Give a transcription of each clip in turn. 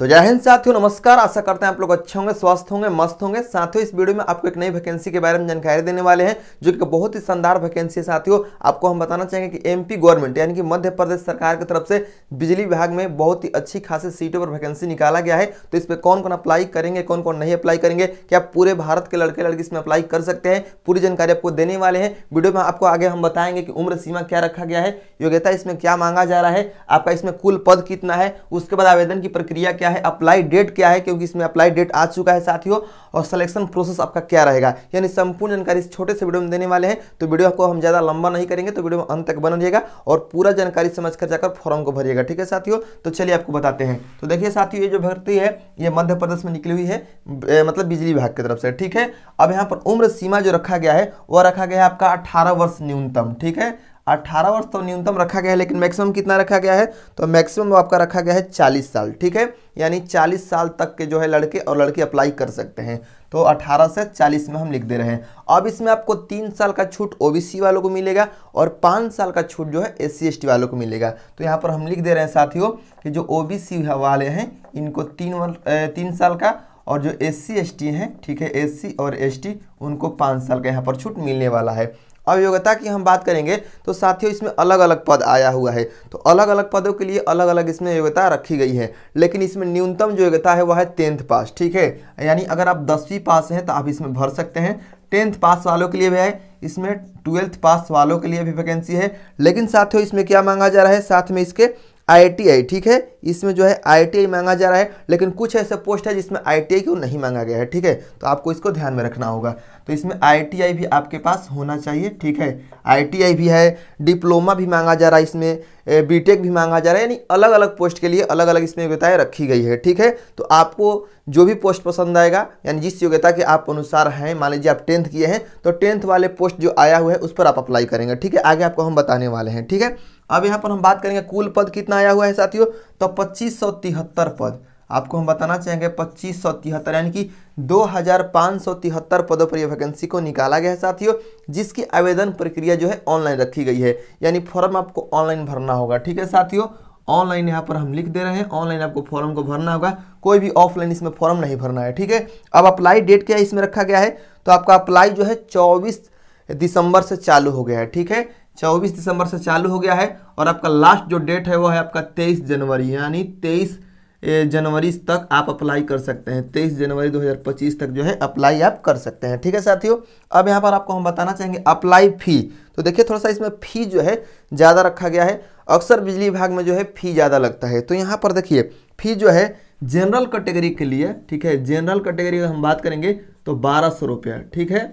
तो जय हिंद साथियों, नमस्कार। आशा करते हैं आप लोग अच्छे होंगे, स्वस्थ होंगे, मस्त होंगे। साथियों, इस वीडियो में आपको एक नई वैकेंसी के बारे में जानकारी देने वाले हैं, जो कि बहुत ही शानदार वैकेंसी है। साथियों, आपको हम बताना चाहेंगे कि एमपी गवर्नमेंट यानी कि मध्य प्रदेश सरकार की तरफ से बिजली विभाग में बहुत ही अच्छी खासी सीटों पर वैकेंसी निकाला गया है। तो इस पर कौन कौन अप्लाई करेंगे, कौन कौन नहीं अप्लाई करेंगे, क्या पूरे भारत के लड़के लड़की इसमें अप्लाई कर सकते हैं, पूरी जानकारी आपको देने वाले हैं। वीडियो में आपको आगे हम बताएंगे कि उम्र सीमा क्या रखा गया है, योग्यता इसमें क्या मांगा जा रहा है, आपका इसमें कुल पद कितना है, उसके बाद आवेदन की प्रक्रिया क्या है, अप्लाई डेट क्या है, क्योंकि इसमें अप्लाई डेट आ चुका है साथियों, और सिलेक्शन प्रोसेस आपका क्या रहेगा, यानी संपूर्ण जानकारी इस छोटे से वीडियो में देने वाले हैं। तो वीडियो को हम ज्यादा लंबा नहीं करेंगे, तो वीडियो में अंत तक बना रहिएगा और पूरा जानकारी समझकर जाकर फॉर्म को भरिएगा। ठीक है साथियों, तो चलिए आपको बताते हैं। तो देखिए साथियों, ये जो भर्ती है ये मध्य प्रदेश में निकली हुई है, मतलब बिजली विभाग की तरफ से। ठीक है, अब यहाँ पर उम्र सीमा जो रखा गया है वह रखा गया है आपका 18 वर्ष न्यूनतम। ठीक है, 18 वर्ष तो न्यूनतम रखा गया है, लेकिन मैक्सिमम कितना रखा गया है, तो मैक्सिमम आपका रखा गया है 40 साल। ठीक है, यानी 40 साल तक के जो है लड़के और लड़की अप्लाई कर सकते हैं। तो 18 से 40 में हम लिख दे रहे हैं। अब इसमें आपको 3 साल का छूट ओबीसी वालों को मिलेगा और 5 साल का छूट जो है SC ST वालों को मिलेगा। तो यहाँ पर हम लिख दे रहे हैं साथियों कि जो ओबीसी वाले हैं इनको 3 साल का, और जो SC ST हैं, ठीक है, SC और ST उनको 5 साल का यहाँ पर छूट मिलने वाला है। अब योग्यता की हम बात करेंगे तो साथियों इसमें अलग अलग पद आया हुआ है, तो अलग अलग पदों के लिए अलग अलग इसमें योग्यता रखी गई है, लेकिन इसमें न्यूनतम जो योग्यता है वह है 10th पास। ठीक है, यानी अगर आप 10वीं पास हैं तो आप इसमें भर सकते हैं। 10th पास वालों के लिए भी है, इसमें 12th पास वालों के लिए भी वैकेंसी है, लेकिन साथियों इसमें क्या मांगा जा रहा है, साथ में इसके ITI। ठीक है, इसमें जो है ITI मांगा जा रहा है, लेकिन कुछ ऐसे पोस्ट है जिसमें ITI को नहीं मांगा गया है। ठीक है, तो आपको इसको ध्यान में रखना होगा। तो इसमें ITI भी आपके पास होना चाहिए। ठीक है, ITI भी है, डिप्लोमा भी मांगा जा रहा है, इसमें BTech भी मांगा जा रहा है, यानी अलग अलग पोस्ट के लिए अलग अलग इसमें योग्यताएं रखी गई है। ठीक है, तो आपको जो भी पोस्ट पसंद आएगा, यानी जिस योग्यता के आप अनुसार हैं, मान लीजिए आप 10th किए हैं तो 10th वाले पोस्ट जो आया हुआ है उस पर आप अप्लाई करेंगे। ठीक है, आगे आपको हम बताने वाले हैं। ठीक है, अब यहाँ पर हम बात करेंगे कुल पद कितना आया हुआ है साथियों, तो 2573 पद आपको हम बताना चाहेंगे। 2573 यानी कि 2573 पदों पर यह वैकेंसी को निकाला गया है साथियों, जिसकी आवेदन प्रक्रिया जो है ऑनलाइन रखी गई है, यानी फॉर्म आपको ऑनलाइन भरना होगा। ठीक है साथियों, ऑनलाइन यहाँ पर हम लिख दे रहे हैं, ऑनलाइन आपको फॉर्म को भरना होगा, कोई भी ऑफलाइन इसमें फॉर्म नहीं भरना है। ठीक है, अब अप्लाई डेट क्या इसमें रखा गया है, तो आपका अप्लाई जो है 24 दिसंबर से चालू हो गया है। ठीक है, 24 दिसंबर से चालू हो गया है, और आपका लास्ट जो डेट है वो है आपका 23 जनवरी, यानी 23 जनवरी तक आप अप्लाई कर सकते हैं। 23 जनवरी 2025 तक जो है अप्लाई आप कर सकते हैं। ठीक है साथियों, अब यहाँ पर आपको हम बताना चाहेंगे अप्लाई फी। तो देखिए थोड़ा सा इसमें फी जो है ज़्यादा रखा गया है, अक्सर बिजली विभाग में जो है फी ज़्यादा लगता है। तो यहाँ पर देखिए फी जो है जनरल कैटेगरी के लिए, ठीक है, जनरल कैटेगरी की हम बात करेंगे तो 1200 रुपया। ठीक है,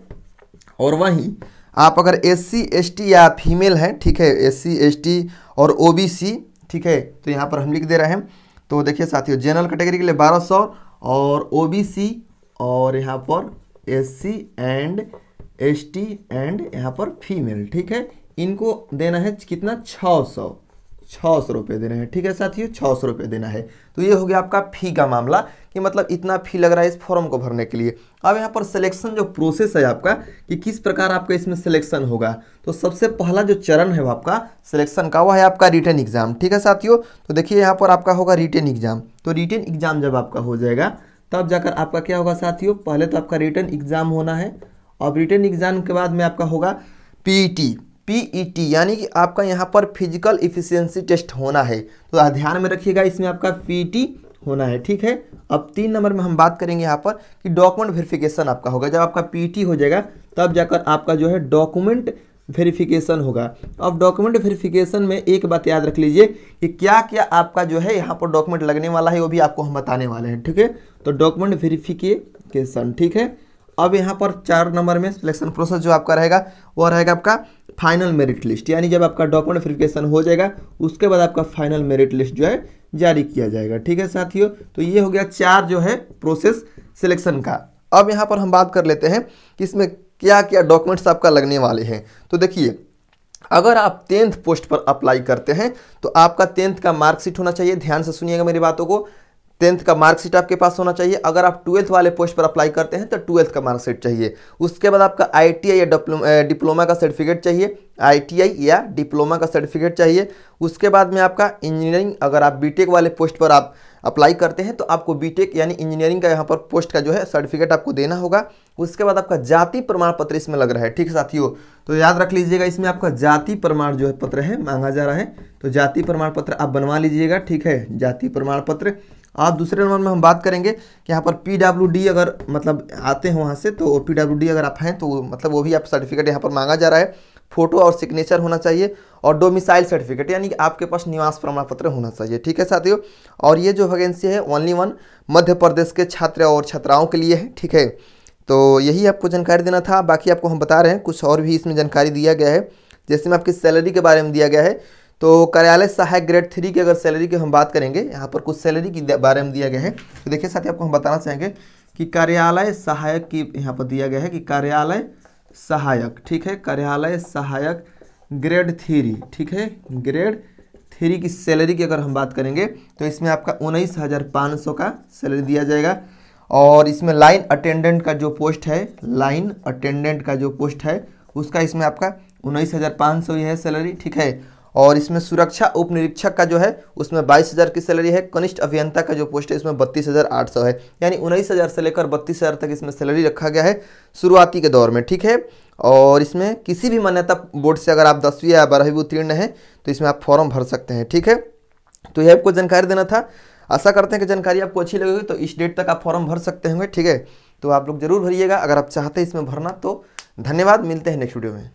और वहीं आप अगर SC ST या फीमेल हैं, ठीक है, SC ST और OBC, ठीक है, तो यहाँ पर हम लिख दे रहे हैं। तो देखिए साथियों, जनरल कैटेगरी के लिए 1200 और OBC और यहाँ पर SC एंड ST एंड यहाँ पर फीमेल, ठीक है, इनको देना है कितना, 600 रुपये देना है। ठीक है साथियों, 600 रुपये देना है। तो ये हो गया आपका फ़ी का मामला, कि मतलब इतना फ़ी लग रहा है इस फॉर्म को भरने के लिए। अब यहाँ पर सिलेक्शन जो प्रोसेस है आपका, कि किस प्रकार आपका इसमें सिलेक्शन होगा, तो सबसे पहला जो चरण है वो आपका सिलेक्शन का, वह है आपका रिटन एग्जाम। ठीक है साथियों, तो देखिए यहाँ पर आपका होगा रिटन एग्जाम। तो रिटन एग्जाम जब आपका हो जाएगा तब जाकर आपका क्या होगा साथियों, पहले तो आपका रिटन एग्जाम होना है, और रिटन एग्जाम के बाद में आपका होगा PET, यानी कि आपका यहाँ पर फिजिकल इफिशियंसी टेस्ट होना है। तो ध्यान में रखिएगा, इसमें आपका PET होना है। ठीक है, अब 3 नंबर में हम बात करेंगे यहाँ पर कि डॉक्यूमेंट वेरिफिकेशन आपका होगा। जब आपका PET हो जाएगा तब जाकर आपका जो है डॉक्यूमेंट वेरिफिकेशन होगा। अब डॉक्यूमेंट वेरिफिकेशन में एक बात याद रख लीजिए कि क्या क्या आपका जो है यहाँ पर डॉक्यूमेंट लगने वाला है, वो भी आपको हम बताने वाले हैं। ठीक है, तो डॉक्यूमेंट वेरिफिकेशन, ठीक है। अब यहाँ पर 4 नंबर में सिलेक्शन प्रोसेस जो आपका रहेगा वो रहेगा आपका फाइनल मेरिट लिस्ट, यानी जब आपका डॉक्यूमेंट वेरिफिकेशन हो जाएगा उसके बाद आपका फाइनल मेरिट लिस्ट जो है जारी किया जाएगा। ठीक है साथियों, तो ये हो गया 4 जो है प्रोसेस सिलेक्शन का। अब यहाँ पर हम बात कर लेते हैं कि इसमें क्या क्या डॉक्यूमेंट्स आपका लगने वाले हैं। तो देखिए, अगर आप 10th पोस्ट पर अप्लाई करते हैं तो आपका 10th का मार्कशीट होना चाहिए। ध्यान से सुनिएगा मेरी बातों को, 10th का मार्कशीट आपके पास होना चाहिए। अगर आप 12th वाले पोस्ट पर अप्लाई करते हैं तो 12th का मार्कशीट चाहिए। उसके बाद आपका ITI या डिप्लोमा का सर्टिफिकेट चाहिए, ITI या डिप्लोमा का सर्टिफिकेट चाहिए। उसके बाद में आपका इंजीनियरिंग, अगर आप बीटेक वाले पोस्ट पर आप अप्लाई करते हैं तो आपको बीटेक यानी इंजीनियरिंग का यहाँ पर पोस्ट का जो है सर्टिफिकेट आपको देना होगा। उसके बाद आपका जाति प्रमाण पत्र इसमें लग रहा है, ठीक है साथियों। तो याद रख लीजिएगा, इसमें आपका जाति प्रमाण जो है पत्र है मांगा जा रहा है, तो जाति प्रमाण पत्र आप बनवा लीजिएगा, ठीक है, जाति प्रमाण पत्र। आप दूसरे नंबर में हम बात करेंगे कि यहाँ पर PWD अगर मतलब आते हैं वहाँ से, तो PWD अगर आप हैं तो मतलब वो भी आप सर्टिफिकेट यहाँ पर मांगा जा रहा है। फोटो और सिग्नेचर होना चाहिए और डोमिसाइल सर्टिफिकेट यानी कि आपके पास निवास प्रमाण पत्र होना चाहिए, ठीक है साथियों। और ये जो वैकेंसी है ओनली वन मध्य प्रदेश के छात्र और छात्राओं के लिए है, ठीक है। तो यही आपको जानकारी देना था। बाकी आपको हम बता रहे हैं कुछ और भी इसमें जानकारी दिया गया है, जैसे में आपकी सैलरी के बारे में दिया गया है। तो कार्यालय सहायक ग्रेड 3 की अगर सैलरी की हम बात करेंगे, यहाँ पर कुछ सैलरी के बारे में दिया गया है। तो देखिए साथी, आपको हम बताना चाहेंगे कि कार्यालय सहायक की यहाँ पर दिया गया है कि कार्यालय सहायक, ठीक है, कार्यालय सहायक ग्रेड 3, ठीक है, ग्रेड 3 की सैलरी की अगर हम बात करेंगे तो इसमें आपका 19,500 का सैलरी दिया जाएगा। और इसमें लाइन अटेंडेंट का जो पोस्ट है, लाइन अटेंडेंट का जो पोस्ट है उसका इसमें आपका 19,500 ही है सैलरी, ठीक है। और इसमें सुरक्षा उप निरीक्षक का जो है उसमें 22,000 की सैलरी है। कनिष्ठ अभियंता का जो पोस्ट है इसमें 32,800 है, यानी 19,000 से लेकर 32,000 तक इसमें सैलरी रखा गया है शुरुआती के दौर में, ठीक है। और इसमें किसी भी मान्यता बोर्ड से अगर आप 10वीं या 12वीं उत्तीर्ण हैं तो इसमें आप फॉर्म भर सकते हैं, ठीक है। तो यह आपको जानकारी देना था। आशा करते हैं कि जानकारी आपको अच्छी लगेगी। तो इस डेट तक आप फॉर्म भर सकते होंगे, ठीक है। तो आप लोग जरूर भरिएगा अगर आप चाहते हैं इसमें भरना। तो धन्यवाद, मिलते हैं नेक्स्ट वीडियो में।